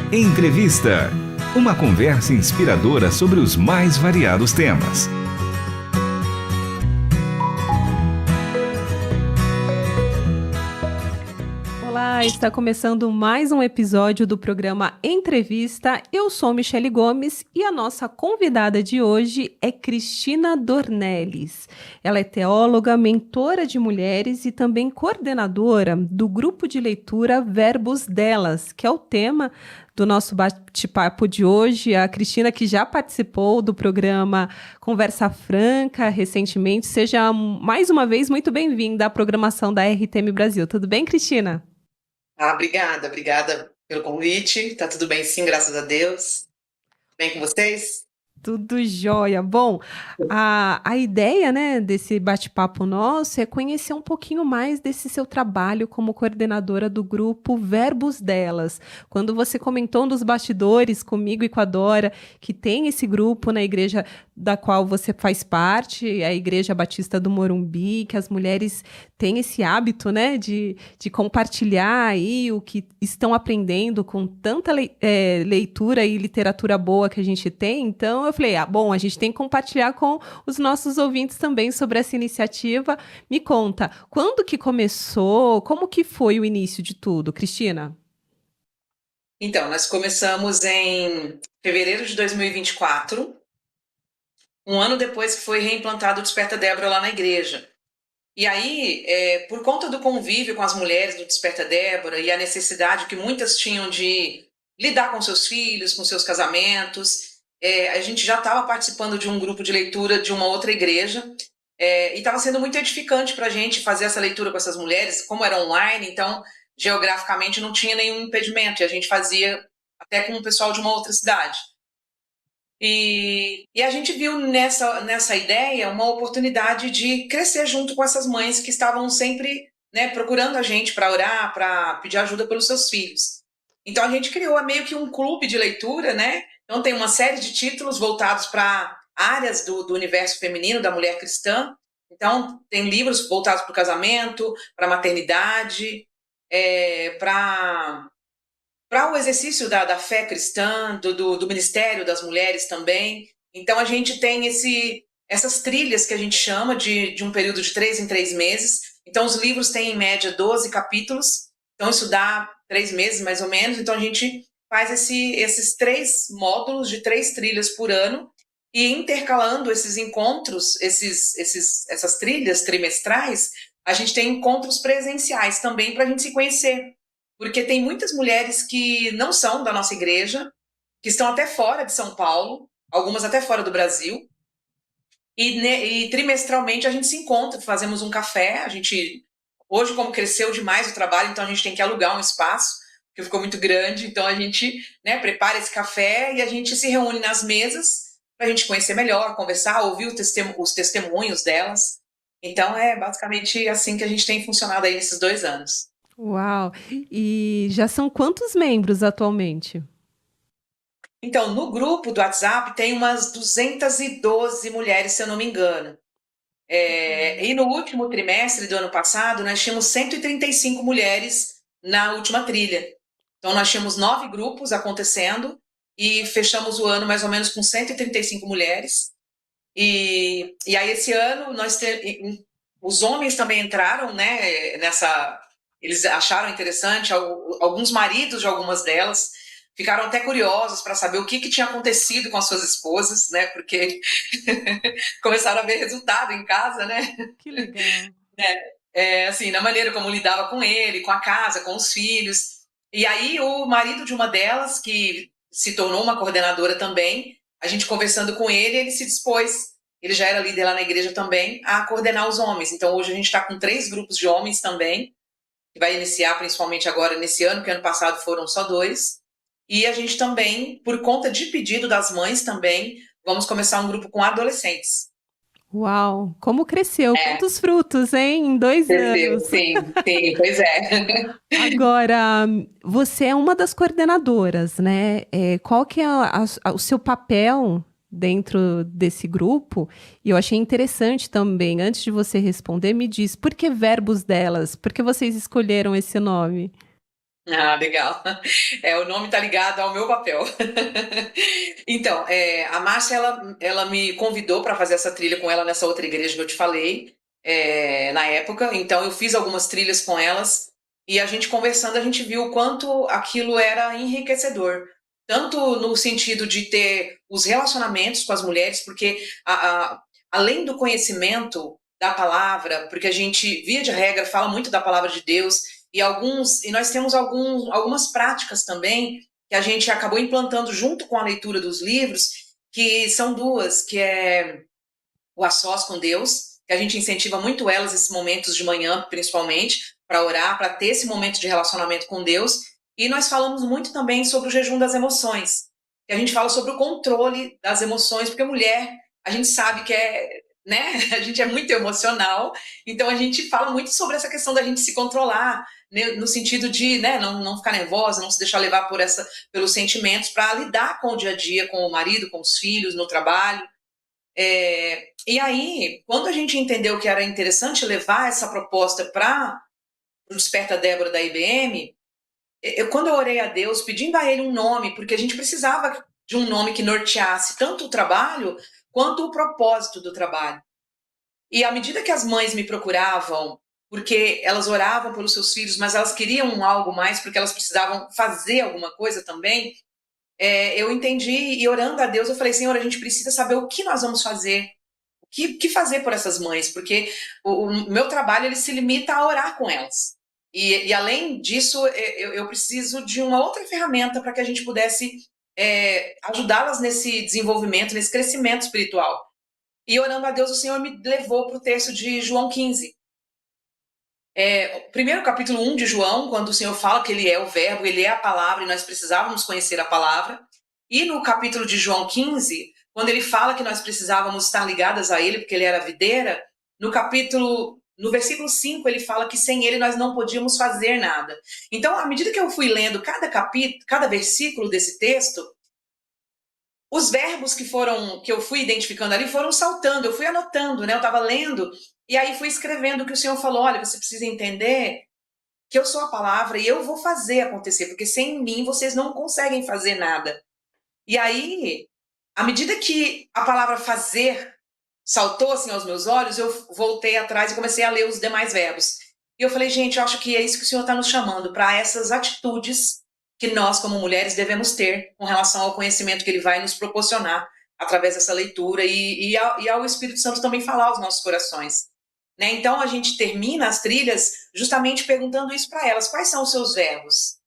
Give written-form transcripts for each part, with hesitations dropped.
Entrevista. Uma conversa inspiradora sobre os mais variados temas. Olá, está começando mais um episódio do programa Entrevista. Eu sou Michele Gomes e a nossa convidada de hoje é Cristina Dornelles. Ela é teóloga, mentora de mulheres e também coordenadora do grupo de leitura Verbos Delas, que é o tema do nosso bate-papo de hoje. A Cristina, que já participou do programa Conversa Franca recentemente, seja mais uma vez muito bem-vinda à programação da RTM Brasil. Tudo bem, Cristina? Obrigada pelo convite. Tá tudo bem, sim, graças a Deus. Bem com vocês? Tudo jóia. Bom, a ideia, né, desse bate-papo nosso é conhecer um pouquinho mais desse seu trabalho como coordenadora do grupo Verbos Delas. Quando você comentou nos bastidores comigo e com a Dora que tem esse grupo na igreja da qual você faz parte, a Igreja Batista do Morumbi, que as mulheres têm esse hábito, né, de compartilhar aí o que estão aprendendo com tanta leitura e literatura boa que a gente tem. Então, eu falei, bom, a gente tem que compartilhar com os nossos ouvintes também sobre essa iniciativa. Me conta, quando que começou? Como que foi o início de tudo, Cristina? Então, nós começamos em fevereiro de 2024, um ano depois que foi reimplantado o Desperta Débora lá na igreja. E aí, por conta do convívio com as mulheres do Desperta Débora e a necessidade que muitas tinham de lidar com seus filhos, com seus casamentos, a gente já estava participando de um grupo de leitura de uma outra igreja, e estava sendo muito edificante para a gente fazer essa leitura com essas mulheres, como era online, então geograficamente não tinha nenhum impedimento, e a gente fazia até com o pessoal de uma outra cidade. E a gente viu nessa ideia uma oportunidade de crescer junto com essas mães que estavam sempre, né, procurando a gente para orar, para pedir ajuda pelos seus filhos. Então a gente criou meio que um clube de leitura, né? Então tem uma série de títulos voltados para áreas do universo feminino, da mulher cristã. Então tem livros voltados para o casamento, para a maternidade, para o exercício da fé cristã, do ministério das mulheres também. Então, a gente tem essas trilhas que a gente chama de um período de 3 em 3 meses. Então, os livros têm, em média, 12 capítulos. Então, isso dá 3 meses, mais ou menos. Então, a gente faz esses 3 módulos de 3 trilhas por ano e intercalando esses encontros, essas trilhas trimestrais, a gente tem encontros presenciais também para a gente se conhecer. Porque tem muitas mulheres que não são da nossa igreja, que estão até fora de São Paulo, algumas até fora do Brasil, e trimestralmente a gente se encontra, fazemos um café, hoje como cresceu demais o trabalho, então a gente tem que alugar um espaço, que ficou muito grande, então a gente, né, prepara esse café e a gente se reúne nas mesas para a gente conhecer melhor, conversar, ouvir os testemunhos delas. Então é basicamente assim que a gente tem funcionado aí nesses 2 anos. Uau! E já são quantos membros atualmente? Então, no grupo do WhatsApp tem umas 212 mulheres, se eu não me engano. E no último trimestre do ano passado, nós tínhamos 135 mulheres na última trilha. Então, nós tínhamos 9 grupos acontecendo e fechamos o ano mais ou menos com 135 mulheres. E aí, esse ano, os homens também entraram, né, eles acharam interessante, alguns maridos de algumas delas ficaram até curiosos para saber o que tinha acontecido com as suas esposas, né? Porque começaram a ver resultado em casa, né? Que legal. Assim, na maneira como lidava com ele, com a casa, com os filhos. E aí o marido de uma delas, que se tornou uma coordenadora também, a gente conversando com ele se dispôs, ele já era líder lá na igreja também, a coordenar os homens. Então hoje a gente está com 3 grupos de homens também, que vai iniciar principalmente agora nesse ano, que ano passado foram só 2. E a gente também, por conta de pedido das mães também, vamos começar um grupo com adolescentes. Uau! Como cresceu? Quantos frutos, hein? Em 2 anos. Sim, pois é. Agora, você é uma das coordenadoras, né? Qual que é o seu papel dentro desse grupo? E eu achei interessante também, antes de você responder, me diz, por que Verbos Delas? Por que vocês escolheram esse nome? Ah, legal. O nome tá ligado ao meu papel. Então, a Márcia, ela me convidou para fazer essa trilha com ela nessa outra igreja que eu te falei, na época. Então, eu fiz algumas trilhas com elas e a gente conversando, a gente viu o quanto aquilo era enriquecedor. Tanto no sentido de ter os relacionamentos com as mulheres, porque além do conhecimento da palavra, porque a gente, via de regra, fala muito da palavra de Deus, e nós temos algumas práticas também que a gente acabou implantando junto com a leitura dos livros, que são duas, que é o a sós com Deus, que a gente incentiva muito elas esses momentos de manhã, principalmente, para orar, para ter esse momento de relacionamento com Deus. E nós falamos muito também sobre o jejum das emoções, que a gente fala sobre o controle das emoções, porque mulher, a gente sabe que né, a gente é muito emocional, então a gente fala muito sobre essa questão da gente se controlar, né, no sentido de, né, não ficar nervosa, não se deixar levar pelos sentimentos, para lidar com o dia a dia, com o marido, com os filhos, no trabalho. E aí, quando a gente entendeu que era interessante levar essa proposta para o Desperta Débora da IBM, quando eu orei a Deus pedindo a ele um nome, porque a gente precisava de um nome que norteasse tanto o trabalho quanto o propósito do trabalho. E à medida que as mães me procuravam, porque elas oravam pelos seus filhos, mas elas queriam algo mais, porque elas precisavam fazer alguma coisa também, eu entendi, e orando a Deus, eu falei, Senhor, a gente precisa saber o que nós vamos fazer, o que fazer por essas mães, porque o meu trabalho ele se limita a orar com elas. E além disso, eu preciso de uma outra ferramenta para que a gente pudesse ajudá-las nesse desenvolvimento, nesse crescimento espiritual. E orando a Deus, o Senhor me levou para o texto de João 15. Primeiro capítulo 1 de João, quando o Senhor fala que ele é o verbo, ele é a palavra, e nós precisávamos conhecer a palavra. E no capítulo de João 15, quando ele fala que nós precisávamos estar ligadas a ele, porque ele era a videira, no versículo 5, ele fala que sem ele nós não podíamos fazer nada. Então, à medida que eu fui lendo cada versículo desse texto, os verbos que eu fui identificando ali foram saltando, eu fui anotando, né? Eu estava lendo, e aí fui escrevendo o que o Senhor falou, olha, você precisa entender que eu sou a palavra e eu vou fazer acontecer, porque sem mim vocês não conseguem fazer nada. E aí, à medida que a palavra fazer saltou assim aos meus olhos, eu voltei atrás e comecei a ler os demais verbos. E eu falei, gente, eu acho que é isso que o Senhor está nos chamando, para essas atitudes que nós, como mulheres, devemos ter com relação ao conhecimento que Ele vai nos proporcionar através dessa leitura e ao Espírito Santo também falar aos nossos corações. Né? Então, a gente termina as trilhas justamente perguntando isso para elas. Quais são os seus verbos?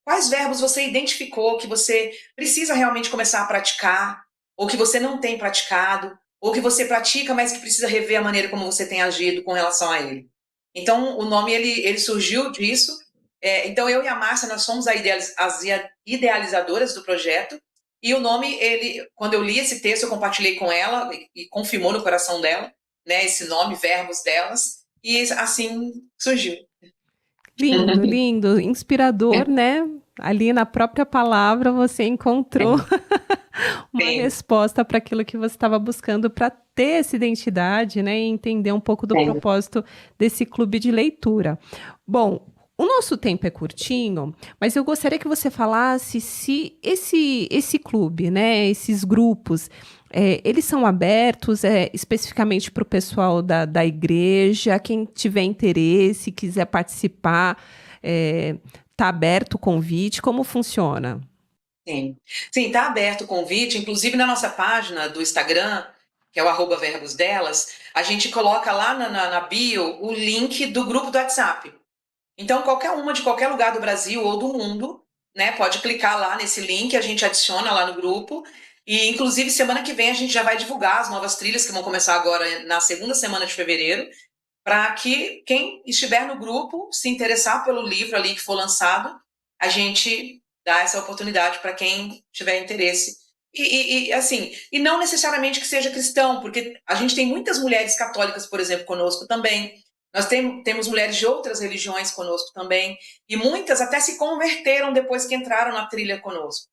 Quais verbos você identificou que você precisa realmente começar a praticar, ou que você não tem praticado, ou que você pratica, mas que precisa rever a maneira como você tem agido com relação a ele? Então, o nome ele surgiu disso. Então, eu e a Márcia, nós somos as idealizadoras do projeto, e o nome, quando eu li esse texto, eu compartilhei com ela, e confirmou no coração dela, né, esse nome, Verbos Delas, e assim surgiu. Lindo, lindo, inspirador, né? Ali na própria palavra você encontrou uma resposta para aquilo que você estava buscando para ter essa identidade, né? E entender um pouco do propósito desse clube de leitura. Bom, o nosso tempo é curtinho, mas eu gostaria que você falasse se esse clube, né? Esses grupos, eles são abertos especificamente para o pessoal da igreja, quem tiver interesse, quiser participar, está aberto o convite, como funciona? Sim, está aberto o convite, inclusive na nossa página do Instagram, que é o @verbosdelas, a gente coloca lá na bio o link do grupo do WhatsApp. Então, qualquer uma de qualquer lugar do Brasil ou do mundo, né, pode clicar lá nesse link, a gente adiciona lá no grupo. E, inclusive, semana que vem a gente já vai divulgar as novas trilhas que vão começar agora na segunda semana de fevereiro, para que quem estiver no grupo, se interessar pelo livro ali que for lançado, a gente dá essa oportunidade para quem tiver interesse. Assim, e não necessariamente que seja cristão, porque a gente tem muitas mulheres católicas, por exemplo, conosco também. Nós temos mulheres de outras religiões conosco também, e muitas até se converteram depois que entraram na trilha conosco.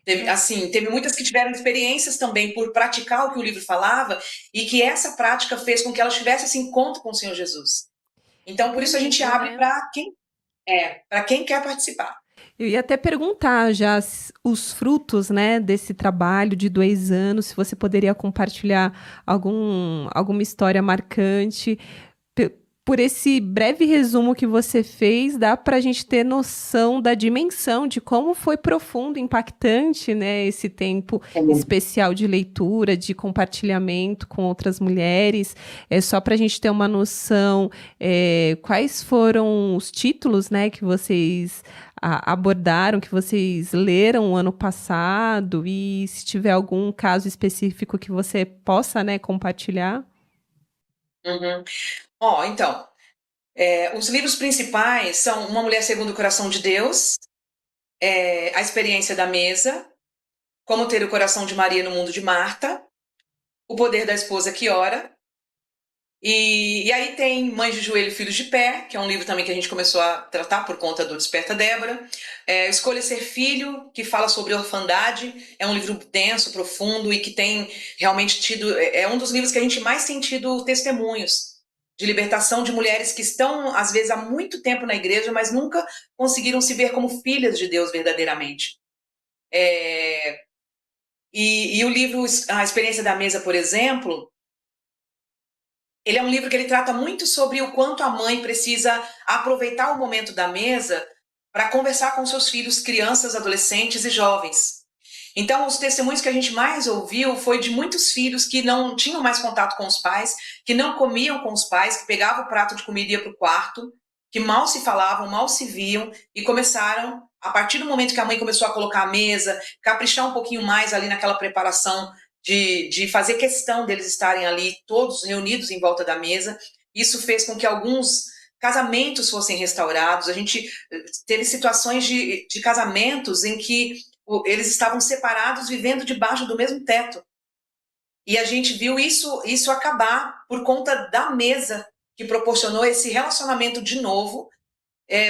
Teve muitas que tiveram experiências também por praticar o que o livro falava, e que essa prática fez com que elas tivessem esse encontro com o Senhor Jesus. Então, por isso a gente abre para quem para quem quer participar. Eu ia até perguntar já os frutos, né, desse trabalho de 2 anos, se você poderia compartilhar alguma história marcante. Por esse breve resumo que você fez, dá para a gente ter noção da dimensão de como foi profundo, impactante, né, esse tempo especial de leitura, de compartilhamento com outras mulheres. Só para a gente ter uma noção, quais foram os títulos, né, que vocês abordaram, que vocês leram ano passado, e se tiver algum caso específico que você possa, né, compartilhar. Uhum. Então, os livros principais são Uma Mulher Segundo o Coração de Deus, A Experiência da Mesa, Como Ter o Coração de Maria no Mundo de Marta, O Poder da Esposa que Ora, e aí tem Mães de Joelho, Filhos de Pé, que é um livro também que a gente começou a tratar por conta do Desperta Débora. Escolha Ser Filho, que fala sobre orfandade, é um livro denso, profundo e que tem realmente tido... É um dos livros que a gente mais tem tido testemunhos de libertação de mulheres que estão, às vezes, há muito tempo na igreja, mas nunca conseguiram se ver como filhas de Deus verdadeiramente. E o livro A Experiência da Mesa, por exemplo, ele é um livro que ele trata muito sobre o quanto a mãe precisa aproveitar o momento da mesa para conversar com seus filhos, crianças, adolescentes e jovens. Então, os testemunhos que a gente mais ouviu foi de muitos filhos que não tinham mais contato com os pais, que não comiam com os pais, que pegavam o prato de comida e iam para o quarto, que mal se falavam, mal se viam, e começaram, a partir do momento que a mãe começou a colocar a mesa, caprichar um pouquinho mais ali naquela preparação de fazer questão deles estarem ali todos reunidos em volta da mesa. Isso fez com que alguns casamentos fossem restaurados. A gente teve situações de casamentos em que eles estavam separados, vivendo debaixo do mesmo teto. E a gente viu isso acabar por conta da mesa que proporcionou esse relacionamento de novo,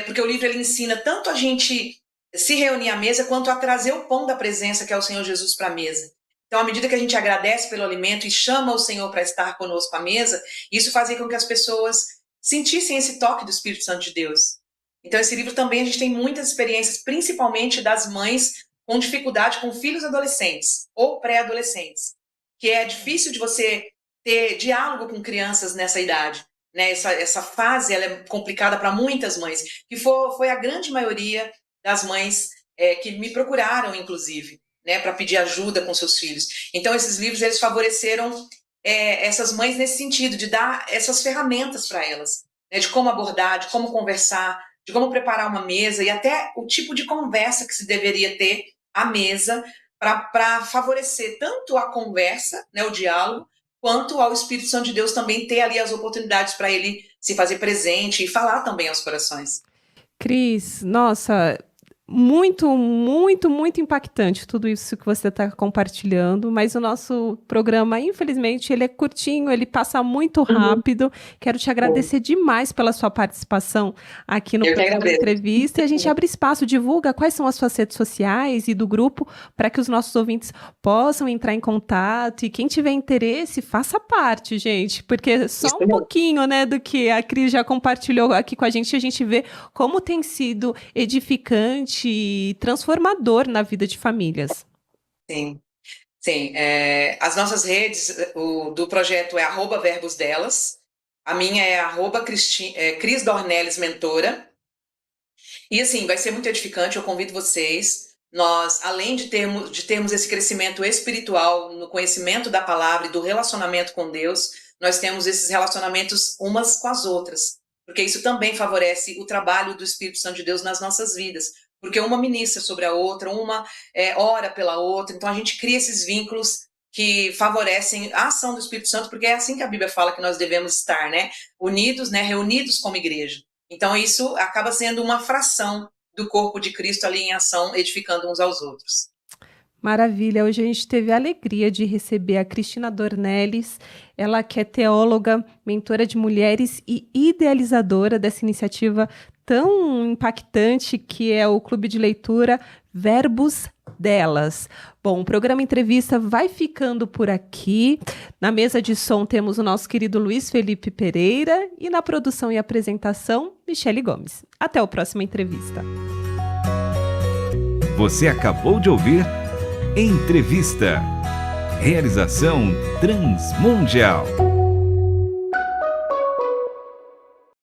porque o livro ele ensina tanto a gente se reunir à mesa, quanto a trazer o pão da presença, que é o Senhor Jesus, para a mesa. Então, à medida que a gente agradece pelo alimento e chama o Senhor para estar conosco à mesa, isso fazia com que as pessoas sentissem esse toque do Espírito Santo de Deus. Então, esse livro também a gente tem muitas experiências, principalmente das mães com dificuldade com filhos adolescentes ou pré-adolescentes, que é difícil de você ter diálogo com crianças nessa idade. Né? Essa fase ela é complicada para muitas mães, que foi a grande maioria das mães que me procuraram, inclusive, né, para pedir ajuda com seus filhos. Então, esses livros eles favoreceram essas mães nesse sentido, de dar essas ferramentas para elas, né, de como abordar, de como conversar, de como preparar uma mesa e até o tipo de conversa que se deveria ter à mesa para favorecer tanto a conversa, né, o diálogo, quanto ao Espírito Santo de Deus também ter ali as oportunidades para ele se fazer presente e falar também aos corações. Cris, nossa, muito, muito, muito impactante tudo isso que você está compartilhando, mas o nosso programa, infelizmente, ele é curtinho, ele passa muito rápido. Quero te agradecer demais pela sua participação aqui no programa da entrevista, e a gente abre espaço, divulga quais são as suas redes sociais e do grupo, para que os nossos ouvintes possam entrar em contato, e quem tiver interesse, faça parte, gente, porque só um pouquinho, né, do que a Cris já compartilhou aqui com a gente vê como tem sido edificante e transformador na vida de famílias. Sim, sim. As nossas redes do projeto é @verbosdelas, a minha é Cris Dornelles Mentora, e assim, vai ser muito edificante, eu convido vocês. Nós, além de termos esse crescimento espiritual no conhecimento da palavra e do relacionamento com Deus, nós temos esses relacionamentos umas com as outras, porque isso também favorece o trabalho do Espírito Santo de Deus nas nossas vidas, porque uma ministra sobre a outra, uma ora pela outra, então a gente cria esses vínculos que favorecem a ação do Espírito Santo, porque é assim que a Bíblia fala que nós devemos estar, né? Unidos, né? Reunidos como igreja. Então isso acaba sendo uma fração do corpo de Cristo ali em ação, edificando uns aos outros. Maravilha, hoje a gente teve a alegria de receber a Cristina Dornelles, ela que é teóloga, mentora de mulheres e idealizadora dessa iniciativa tão impactante que é o Clube de Leitura Verbos delas. Bom, o programa Entrevista vai ficando por aqui. Na mesa de som temos o nosso querido Luiz Felipe Pereira e na produção e apresentação, Michele Gomes. Até a próxima entrevista. Você acabou de ouvir Entrevista. Realização Transmundial.